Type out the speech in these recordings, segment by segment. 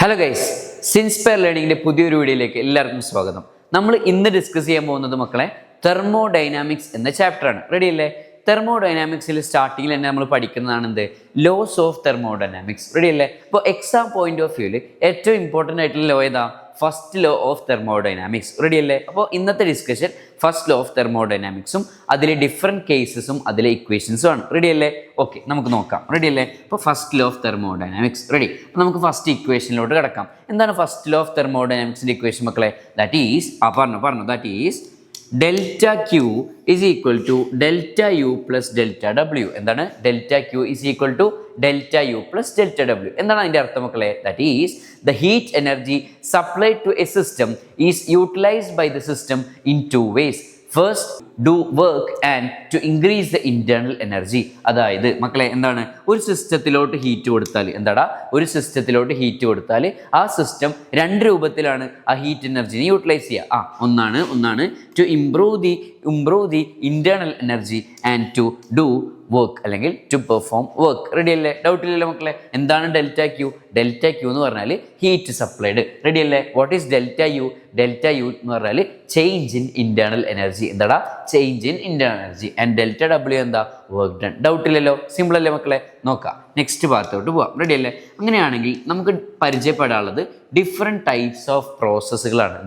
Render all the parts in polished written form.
Hello guys, സിൻസ്പയർ ലേണിംഗിന്റെ പുതിയൊരു വീഡിയോയിലേക്ക് എല്ലാവർക്കും സ്വാഗതം. നമ്മൾ ഇന്ന് ഡിസ്കസ് ചെയ്യാൻ പോകുന്നത് മക്കളെ തെർമോഡൈനാമിക്സ് എന്ന ചാപ്റ്ററാണ്. റെഡി അല്ലേ? തെർമോഡൈനാമിക്സിൽ സ്റ്റാർട്ടിങ്ങിൽ തന്നെ നമ്മൾ പഠിക്കുന്നതാണ് എന്ത്, ലോസ് ഓഫ് തെർമോഡൈനാമിക്സ്. റെഡി അല്ലേ? അപ്പോൾ എക്സാം പോയിന്റ് ഓഫ് വ്യൂവിൽ ഏറ്റവും ഇമ്പോർട്ടൻ്റ് ആയിട്ടുള്ള ലോ ഏതാ? First law of thermodynamics. Ready അല്ലേ? അപ്പോൾ ഇന്നത്തെ ഡിസ്കഷൻ ഫസ്റ്റ് ലോ ഓഫ് തെർമോഡൈനാമിക്സും അതിലെ ഡിഫറെൻറ്റ് കേസസും അതിലെ ഇക്വേഷൻസും ആണ്. റെഡി അല്ലേ? ഓക്കെ, നമുക്ക് നോക്കാം. റെഡി അല്ലേ? അപ്പോൾ first law of thermodynamics ready. അപ്പോൾ നമുക്ക് ഫസ്റ്റ് ഇക്വേഷനിലോട്ട് കിടക്കാം. എന്താണ് ഫസ്റ്റ് ലോ ഓഫ് തെർമോഡൈനാമിക്സിൻ്റെ ഇക്വേഷൻ മക്കളെ? ദാറ്റ് ഈസ് പറഞ്ഞു that is delta Q is equal to delta U plus delta W. എന്താണ്? Delta Q is equal to delta U plus delta W. എന്താണ് അതിൻ്റെ അർത്ഥം മക്കളെ? That is the heat energy supplied to a system is utilized by the system in two ways. First do work and to increase the internal energy. അതായത് മക്കളെ എന്താണ്, ഒരു സിസ്റ്റത്തിലോട്ട് heat കൊടുത്താൽ ഒരു സിസ്റ്റത്തിലോട്ട് ഹീറ്റ് കൊടുത്താൽ ആ സിസ്റ്റം രണ്ട് രൂപത്തിലാണ് ആ ഹീറ്റ് എനർജിനെ യൂട്ടിലൈസ് ചെയ്യുക. ഒന്നാണ് to improve the internal energy and to do work അല്ലെങ്കിൽ ടു പെർഫോം വർക്ക്. റെഡി അല്ലേ? ഡൗട്ട് ഇല്ലല്ലോ മക്കളെ? എന്താണ് ഡെൽറ്റ ക്യൂ? ഡെൽറ്റ ക്യൂ എന്ന് പറഞ്ഞാൽ ഹീറ്റ് സപ്ലൈഡ്. റെഡി അല്ലേ? What is delta U? Delta U എന്ന് പറഞ്ഞാൽ change in internal energy. Change in internal energy. And delta W എന്താ? Work done. ഡൗട്ട് ഇല്ലല്ലോ? സിമ്പിൾ അല്ലേ മക്കളെ? നോക്കാം, നെക്സ്റ്റ് ഭാഗത്തോട്ട് പോവാം. റെഡി അല്ലേ? അങ്ങനെയാണെങ്കിൽ നമുക്ക് പരിചയപ്പെടാനുള്ളത് ഡിഫറെൻറ്റ് ടൈപ്സ് ഓഫ് പ്രോസസ്സുകളാണ്.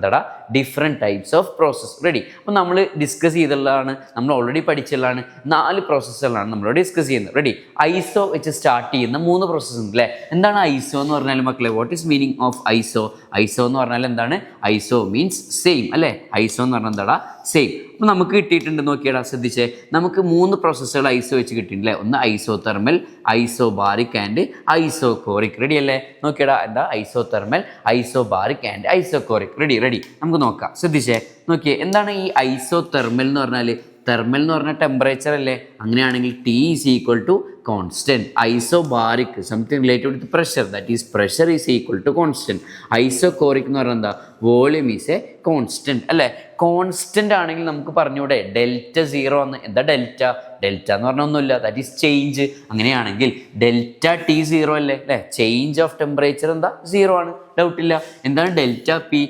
Different types of process. Ready? അപ്പോൾ നമ്മൾ ഡിസ്കസ് ചെയ്തുള്ളതാണ്, നമ്മൾ ഓൾറെഡി പഠിച്ചുള്ളതാണ്. 4 പ്രോസസ്സുകളാണ് നമ്മൾ ഡിസ്കസ് ചെയ്യുന്നത്. റെഡി? ഐസോ വെച്ച് സ്റ്റാർട്ട് ചെയ്യുന്ന 3 പ്രോസസ്സ് ഉണ്ട് അല്ലേ? എന്താണ് ഐസോ എന്ന് പറഞ്ഞാൽ മക്കളെ? വാട്ട് ഈസ് മീനിങ് ഓഫ് ഐസോ? ഐസോ എന്ന് പറഞ്ഞാൽ എന്താണ്? ഐസോ മീൻസ് സെയിം അല്ലേ? ഐസോ എന്ന് പറഞ്ഞാൽ സെയിം. അപ്പോൾ നമുക്ക് കിട്ടിയിട്ടുണ്ട്, നോക്കിയടാ, ശ്രദ്ധിച്ചേ. നമുക്ക് 3 പ്രോസസ്സുകൾ ഐസോ വെച്ച് കിട്ടിയിട്ടില്ലേ? ഒന്ന് isothermal, isobaric and isochoric. Ready അല്ലേ? നോക്കിയടാ, എന്താ isothermal, isobaric and isochoric. Ready? നമുക്ക് നോക്കാം, ശ്രദ്ധിച്ചേ. നോക്കിയേ, എന്താണ് ഈ ഐസോ തെർമൽ എന്ന് പറഞ്ഞാൽ? തെർമൽ എന്ന് പറഞ്ഞാൽ ടെമ്പറേച്ചർ അല്ലേ? അങ്ങനെയാണെങ്കിൽ T is equal to constant. Isobaric something related with pressure, that is pressure is equal to constant. Isochoric എന്ന് പറഞ്ഞാൽ എന്താ? വോളിയം ഈസ് എ കോൺസ്റ്റൻറ്റ് അല്ലേ? കോൺസ്റ്റൻ്റ് ആണെങ്കിൽ നമുക്ക് പറഞ്ഞൂടെ ഡെൽറ്റ 0 എന്ന്. എന്താ ഡെൽറ്റ? ഡെൽറ്റ എന്ന് പറഞ്ഞാൽ ഒന്നുമില്ല, ദാറ്റ് ഈസ് ചേഞ്ച്. അങ്ങനെയാണെങ്കിൽ ഡെൽറ്റ ടി 0 അല്ലേ? ചേഞ്ച് ഓഫ് ടെമ്പറേച്ചർ എന്താ? 0 ആണ്. ഡൗട്ടില്ല. എന്താണ് delta P?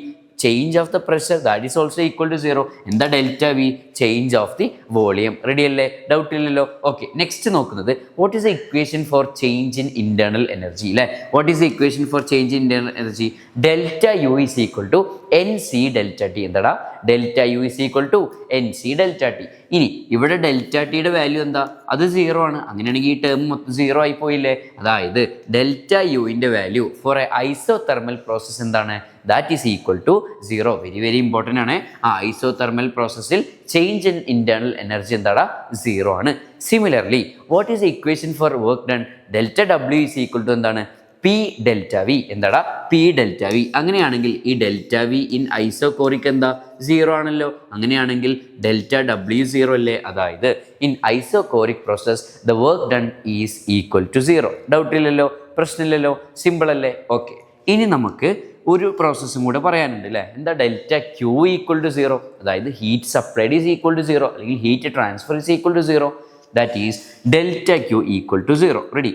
Change of the pressure, that is also equal to 0. എന്താ delta V? Change of the volume. Ready അല്ലേ? ഡൗട്ട് ഇല്ലല്ലോ? ഓക്കെ, നെക്സ്റ്റ് നോക്കുന്നത് what is the equation for change in internal energy അല്ലേ? What is the equation for change in internal energy? Delta U is equal to N C delta T. Delta U is equal to N C delta T. ഇനി ഇവിടെ delta ടിയുടെ value എന്താ? അത് 0 ആണ്. അങ്ങനെയാണെങ്കിൽ ഈ term മൊത്തം 0 ആയി പോയില്ലേ? അതായത് ഡെൽറ്റ യുവിൻ്റെ value for a isothermal process എന്താണ്? That is equal to 0. Very important ആണ്. ആ ഐസോ തെർമൽ പ്രോസസ്സിൽ ചേഞ്ച് ഇൻ ഇന്റേണൽ എനർജി 0 ആണ്. Similarly what is the equation for work done? Delta W is equal to എന്താണ്? P delta V. P delta V. അങ്ങനെയാണെങ്കിൽ ഈ delta V in isochoric എന്താ? 0 ആണല്ലോ. അങ്ങനെയാണെങ്കിൽ ഡെൽറ്റ ഡബ്ല്യു 0 അല്ലേ? അതായത് in isochoric process the work done is equal to 0. Doubt ഇല്ലല്ലോ? പ്രശ്നമില്ലല്ലോ? സിമ്പിൾ അല്ലേ? ഓക്കെ, ഇനി നമുക്ക് ഒരു പ്രോസസ്സും കൂടെ പറയാനുണ്ട് അല്ലേ? എന്താ? Delta Q equal to 0. അതായത് heat supplied is equal to 0 അല്ലെങ്കിൽ heat transfer is equal to 0. That is delta Q equal to 0. Ready?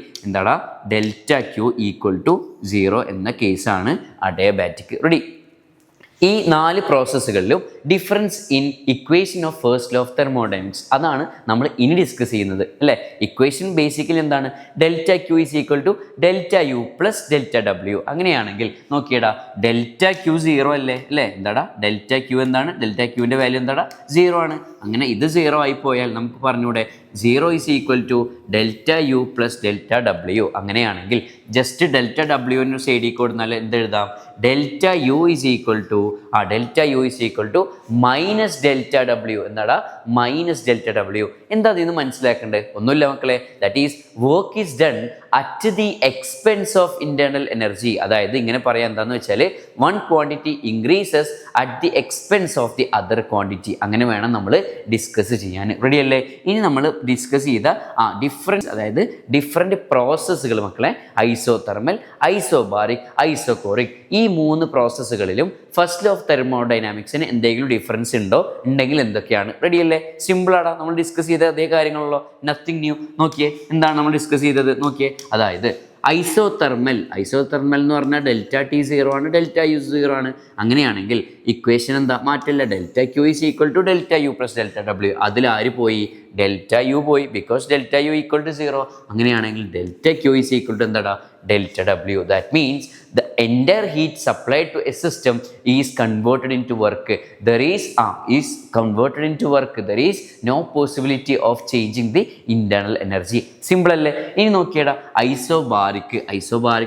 Delta Q equal to 0 എന്ന കേസാണ് അഡിയബാറ്റിക്. റെഡി? ഈ 4 പ്രോസസ്സുകളിലും difference in equation of first law of thermodynamics അതാണ് നമ്മൾ ഇനി discuss ചെയ്യുന്നത് അല്ലേ? ഇക്വേഷൻ ബേസിക്കലി എന്താണ്? Delta Q is equal to delta U plus delta W. അങ്ങനെയാണെങ്കിൽ നോക്കിയടാ, ഡെൽറ്റ ക്യൂ 0 അല്ലേ? ഡെൽറ്റ ക്യൂ എന്താണ്? ഡെൽറ്റ ക്യൂവിൻ്റെ വാല്യൂ 0 ആണ്. അങ്ങനെ ഇത് 0 ആയി പോയാൽ നമുക്ക് പറഞ്ഞൂടെ 0 is equal to delta U plus delta W. അങ്ങനെയാണെങ്കിൽ ജസ്റ്റ് ഡെൽറ്റ ഡബ്ല്യുവിന് സൈഡിൽ കൊടുത്താൽ എന്തെഴുതാം? Delta U is equal to minus delta W. Minus delta W. എന്താ അതിന് മനസ്സിലാക്കേണ്ടത്? ഒന്നുമില്ല മക്കളെ, that is work is done at the expense of internal energy. അതായത് ഇങ്ങനെ പറയാൻ എന്താണെന്ന് വെച്ചാൽ one quantity increases at the expense of the other quantity. അങ്ങനെ വേണം നമ്മൾ ഡിസ്കസ് ചെയ്യാൻ. റെഡി അല്ലേ? ഇനി നമ്മൾ ഡിസ്കസ് ചെയ്ത ഡിഫറെൻറ്റ് പ്രോസസ്സുകൾ മക്കളെ, ഐസോ തെർമൽ, ഐസോബാറിക്, ഐസോകോറിക്, ഈ 3 പ്രോസസ്സുകളിലും ഫസ്റ്റ് ലോ ഓഫ് തെർമോഡൈനാമിക്സിന് എന്തെങ്കിലും ഡിഫറൻസ് ഉണ്ടെങ്കിൽ എന്തൊക്കെയാണ്? റെഡി അല്ലേ? സിമ്പിളാണ്. നമ്മൾ ഡിസ്കസ് ചെയ്ത അതേ കാര്യങ്ങളുള്ളൂ, നത്തിങ് ന്യൂ. നോക്കിയേ, എന്താണ് നമ്മൾ ഡിസ്കസ് ചെയ്തത്? നോക്കിയേ, അതായത് ഐസോതെർമൽ എന്ന് പറഞ്ഞാൽ ഡെൽറ്റ ടി 0 ആണ്, ഡെൽറ്റ യു 0 ആണ്. അങ്ങനെയാണെങ്കിൽ ഇക്വേഷൻ എന്താ, മാറ്റില്ല. Delta Q is equal to delta U plus delta W. അതിൽ ആര് പോയി? ഡെൽറ്റ യു പോയി, because delta U equal to 0. അങ്ങനെയാണെങ്കിൽ delta Q is equal to എന്താടാ? Delta W. That means the entire heat supplied to a system is converted into work. There is converted into work. There is no possibility of changing the internal energy. Simple അല്ലേ? ഇനി നോക്കിയടാ, isobaric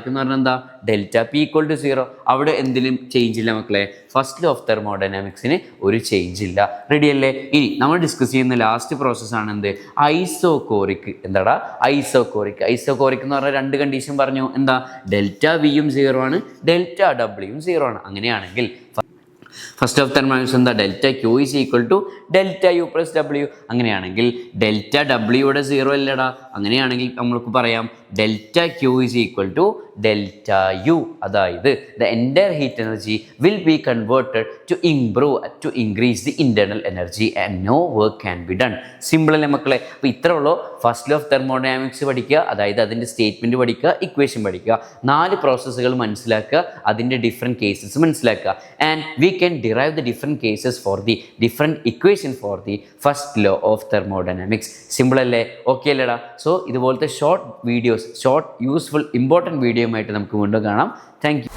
എന്ന് പറഞ്ഞാൽ എന്താ? Delta P equal to 0. അവിടെ എന്തിനും change ഇല്ല മക്കളെ. ഫസ്റ്റ് ലോ ഓഫ് തെർമോഡൈനാമിക്സിന് ഒരു ചേഞ്ച് ഇല്ല. റെഡി അല്ലേ? ഇനി നമ്മൾ ഡിസ്കസ് ചെയ്യുന്ന ലാസ്റ്റ് പ്രോസസ്സാണ് എന്ത്? ഐസോകോറിക്. എന്താടാ? ഐസോകോറിക് എന്ന് പറഞ്ഞാൽ രണ്ട് കണ്ടീഷൻ പറഞ്ഞു. എന്താ? ഡെൽറ്റ വിയും 0 ആണ്, ഡെൽറ്റ ഡബ്ല്യൂയും 0 ആണ്. അങ്ങനെയാണെങ്കിൽ ഫസ്റ്റ് ഓഫ് തെർമോഡൈനാമിക്സ് എന്താ? Delta Q is equal to delta U plus W. അങ്ങനെയാണെങ്കിൽ ഡെൽറ്റ ഡബ്ല്യൂയുടെ 0 അല്ലടാ. അങ്ങനെയാണെങ്കിൽ നമ്മൾക്ക് പറയാം delta Q is equal to delta U. അതായത് the entire heat energy will be converted to increase the internal energy and no work can be done. Simple അല്ലേ മക്കളെ? അപ്പോൾ ഇത്ര ഉള്ളൂ. ഫസ്റ്റ് ലോ ഓഫ് തെർമോഡൈനാമിക്സ് പഠിക്കുക, അതായത് അതിൻ്റെ സ്റ്റേറ്റ്മെൻറ്റ് പഠിക്കുക, ഇക്വേഷൻ പഠിക്കുക, 4 പ്രോസസ്സുകൾ മനസ്സിലാക്കുക, അതിൻ്റെ ഡിഫറെൻറ്റ് കേസസ് മനസ്സിലാക്കുക. And we can derive the different cases for the different equation for the first law of thermodynamics. Simple അല്ലേ? ഓക്കെ അല്ലേടാ? സോ ഇതുപോലത്തെ short videos, useful important video ആയിട്ട് നമുക്ക് വീണ്ടും കാണാം. Thank you.